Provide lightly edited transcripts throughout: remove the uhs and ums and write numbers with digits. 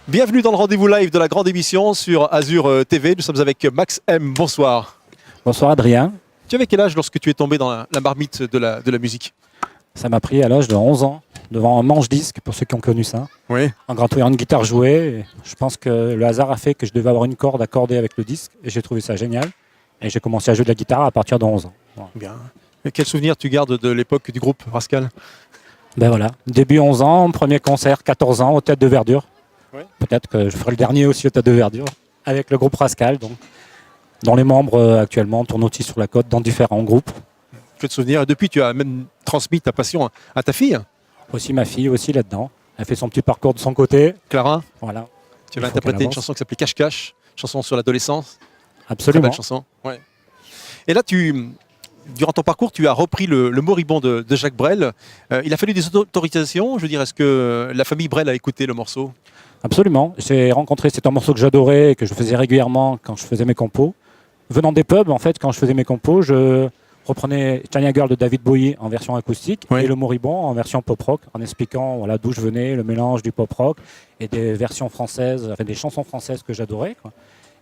Bienvenue dans le rendez-vous live de la grande émission sur Azure TV. Nous sommes avec Max M. Bonsoir. Bonsoir Adrien. Tu avais quel âge lorsque tu es tombé dans la marmite de la musique? Ça m'a pris à l'âge de 11 ans, devant un manche-disque, pour ceux qui ont connu ça. Oui. En gratouillant une guitare jouée. Et je pense que le hasard a fait que je devais avoir une corde accordée avec le disque. Et j'ai trouvé ça génial. Et j'ai commencé à jouer de la guitare à partir de 11 ans. Voilà. Bien. Et quel souvenir tu gardes de l'époque du groupe Rascal? Ben voilà, début 11 ans, premier concert 14 ans au Théâtre de Verdure. Ouais. Peut-être que je ferai le dernier aussi au Théâtre de Verdure, avec le groupe Rascal, donc, dont les membres actuellement tournent aussi sur la côte dans différents groupes. Je te souvenir, et depuis tu as même transmis ta passion à ta fille? Aussi ma fille, aussi là-dedans. Elle fait son petit parcours de son côté. Clara? Voilà. Tu vas interpréter une chanson qui s'appelait Cache-Cache, chanson sur l'adolescence. Absolument. Très belle chanson. Ouais. Et là, durant ton parcours, tu as repris le Moribond de Jacques Brel. Il a fallu des autorisations. Je veux dire, est-ce que la famille Brel a écouté le morceau? Absolument. J'ai rencontré, c'est un morceau que j'adorais et que je faisais régulièrement quand je faisais mes compos. Venant des pubs, en fait, quand je faisais mes compos, je reprenais China Girl de David Bowie en version acoustique, oui, et le Moribond en version pop-rock, en expliquant voilà, d'où je venais, le mélange du pop-rock et des versions françaises, enfin, des chansons françaises que j'adorais, quoi.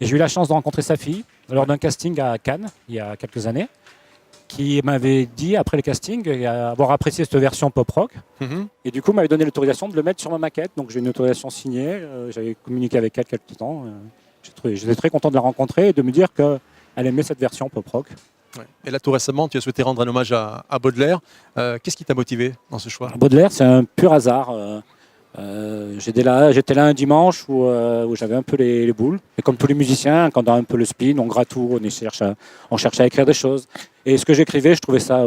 Et j'ai eu la chance de rencontrer sa fille lors d'un casting à Cannes, il y a quelques années, qui m'avait dit, après le casting, avoir apprécié cette version pop-rock. Et du coup, m'avait donné l'autorisation de le mettre sur ma maquette. Donc j'ai une autorisation signée, j'avais communiqué avec elle quelques temps. J'étais très content de la rencontrer et de me dire qu'elle aimait cette version pop-rock. Ouais. Et là, tout récemment, tu as souhaité rendre un hommage à Baudelaire. Qu'est-ce qui t'a motivé dans ce choix? Baudelaire, c'est un pur hasard. J'étais là un dimanche où j'avais un peu les boules. Et comme tous les musiciens, quand on a un peu le spleen, on gratouille, on cherche à écrire des choses. Et ce que j'écrivais, je trouvais ça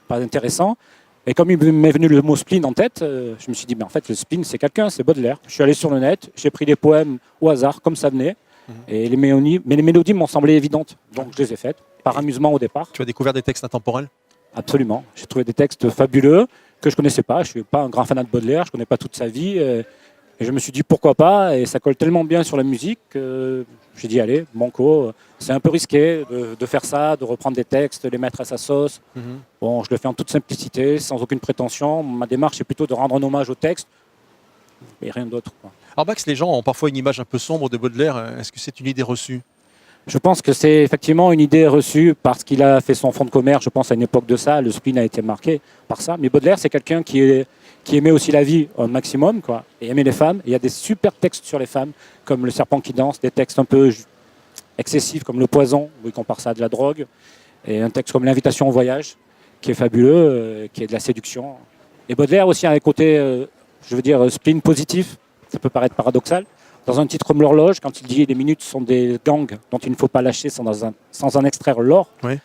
pas intéressant. Et comme il m'est venu le mot spleen en tête, je me suis dit, mais en fait, le spleen, c'est quelqu'un, c'est Baudelaire. Je suis allé sur le net, j'ai pris des poèmes au hasard, comme ça venait. Et les mélodies m'ont semblé évidentes. Donc je les ai faites, par amusement au départ. Tu as découvert des textes intemporels? Absolument. J'ai trouvé des textes fabuleux que je ne connaissais pas. Je ne suis pas un grand fanat de Baudelaire, je ne connais pas toute sa vie. Et je me suis dit pourquoi pas. Et ça colle tellement bien sur la musique que j'ai dit allez, banco. C'est un peu risqué de faire ça, de reprendre des textes, de les mettre à sa sauce. Bon, je le fais en toute simplicité, sans aucune prétention. Ma démarche est plutôt de rendre un hommage au texte et rien d'autre, quoi. Alors Max, les gens ont parfois une image un peu sombre de Baudelaire. Est-ce que c'est une idée reçue? Je pense que c'est effectivement une idée reçue parce qu'il a fait son fonds de commerce, je pense à une époque de ça, le spleen a été marqué par ça. Mais Baudelaire, c'est quelqu'un qui aimait aussi la vie au maximum, quoi, et aimait les femmes. Et il y a des super textes sur les femmes, comme Le serpent qui danse, des textes un peu excessifs comme Le poison, où il compare ça à de la drogue, et un texte comme L'invitation au voyage, qui est fabuleux, qui est de la séduction. Et Baudelaire aussi a un côté, spleen positif, ça peut paraître paradoxal. Dans un titre comme L'horloge, quand il dit les minutes sont des gangs dont il ne faut pas lâcher sans en extraire l'or, oui,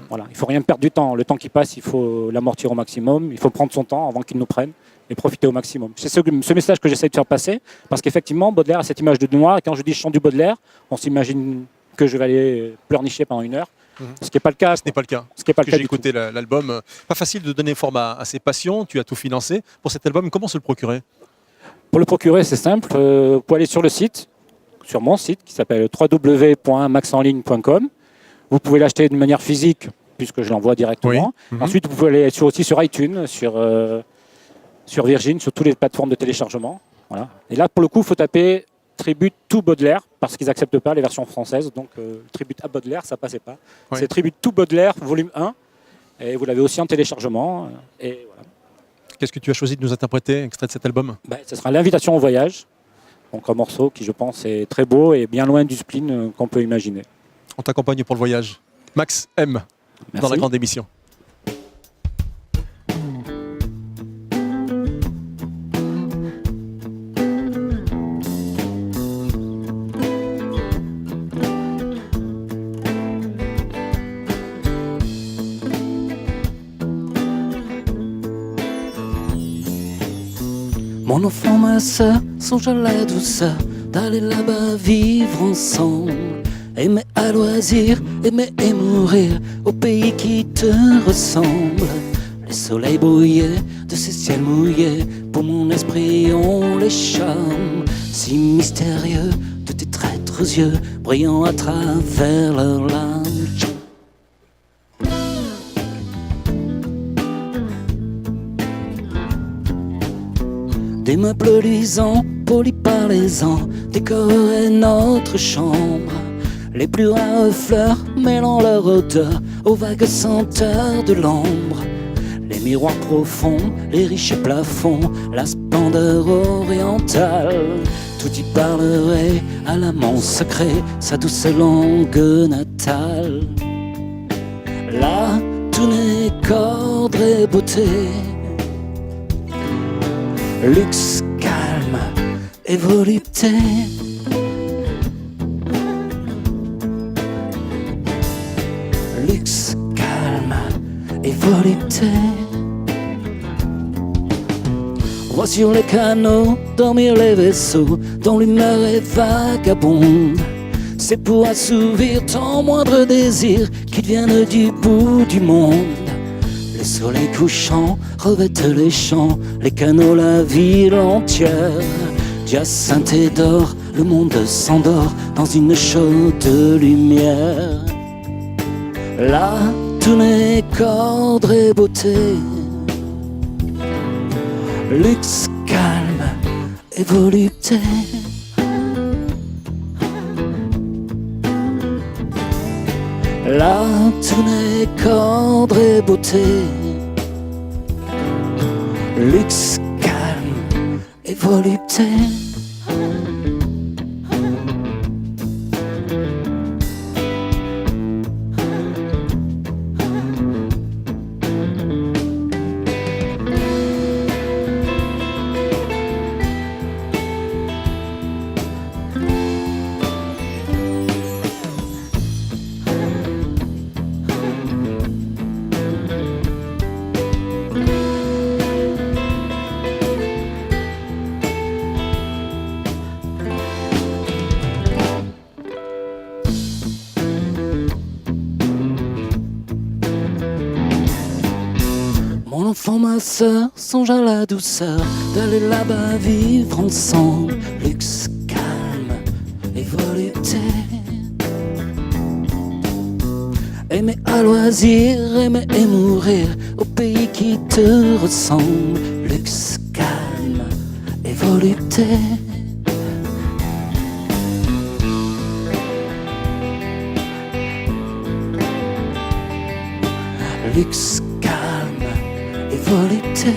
voilà, il ne faut rien perdre du temps. Le temps qui passe, il faut l'amortir au maximum. Il faut prendre son temps avant qu'il nous prenne et profiter au maximum. C'est ce message que j'essaie de faire passer, parce qu'effectivement, Baudelaire a cette image de noir. Et quand je dis je chante du Baudelaire, on s'imagine que je vais aller pleurnicher pendant 1 heure. Ce qui n'est pas le cas. Ce n'est pas le cas. J'ai écouté l'album. Pas facile de donner forme à ses passions. Tu as tout financé pour cet album. Comment se le procurer? Pour le procurer, c'est simple. Vous pouvez aller sur le site, sur mon site, qui s'appelle www.maxenligne.com. Vous pouvez l'acheter de manière physique, puisque je l'envoie directement. Oui. Ensuite, vous pouvez aller aussi sur iTunes, sur Virgin, sur toutes les plateformes de téléchargement. Voilà. Et là, pour le coup, il faut taper Tribute to Baudelaire, parce qu'ils n'acceptent pas les versions françaises. Donc, Tribute à Baudelaire, ça ne passait pas. Oui. C'est Tribute to Baudelaire, volume 1. Et vous l'avez aussi en téléchargement. Et voilà. Qu'est-ce que tu as choisi de nous interpréter, extrait de cet album? Ce sera L'invitation au voyage, donc un morceau qui, je pense, est très beau et bien loin du spleen qu'on peut imaginer. On t'accompagne pour le voyage. Max M, merci. Dans la grande émission. Mon enfant, ma sœur, songe à la douceur d'aller là-bas vivre ensemble. Aimer à loisir, aimer et mourir au pays qui te ressemble. Les soleils brouillés de ces ciels mouillés, pour mon esprit ont les charmes si mystérieux de tes traîtres yeux brillant à travers leurs larmes. Des meubles luisants, polis par parlez-en, décorer notre chambre. Les plus rares fleurs mêlant leur odeur aux vagues senteurs de l'ombre. Les miroirs profonds, les riches plafonds, la splendeur orientale. Tout y parlerait à l'amant secret, sa douce langue natale. Là, tout n'est qu'ordre et beauté, luxe, calme et volupté. Luxe, calme et volupté. On voit sur les canaux dormir les vaisseaux dont l'humeur est vagabonde. C'est pour assouvir ton moindre désir qu'ils viennent du bout du monde. Le soleil couchant revêtent les champs, les canaux, la ville entière. D'hyacinthe et d'or, le monde s'endort dans une chaude lumière. Là, tout n'est qu'ordre et beauté, luxe, calme et volupté. Là, tout n'est qu'ordre et beauté, luxe, calme et volupté. Mon enfant, ma sœur, songe à la douceur d'aller là-bas vivre ensemble. Luxe, calme et volupté. Aimer à loisir, aimer et mourir au pays qui te ressemble. Luxe, calme et volupté. Luxe, calme et volupté.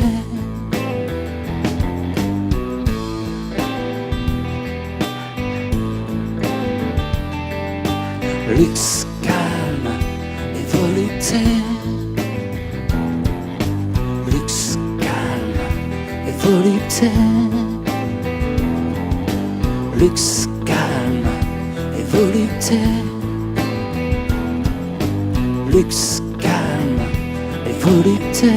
Luxe, calme et volupté. Luxe, calme et volupté. Luxe, calme et volupté. Luxe, calme et volupté.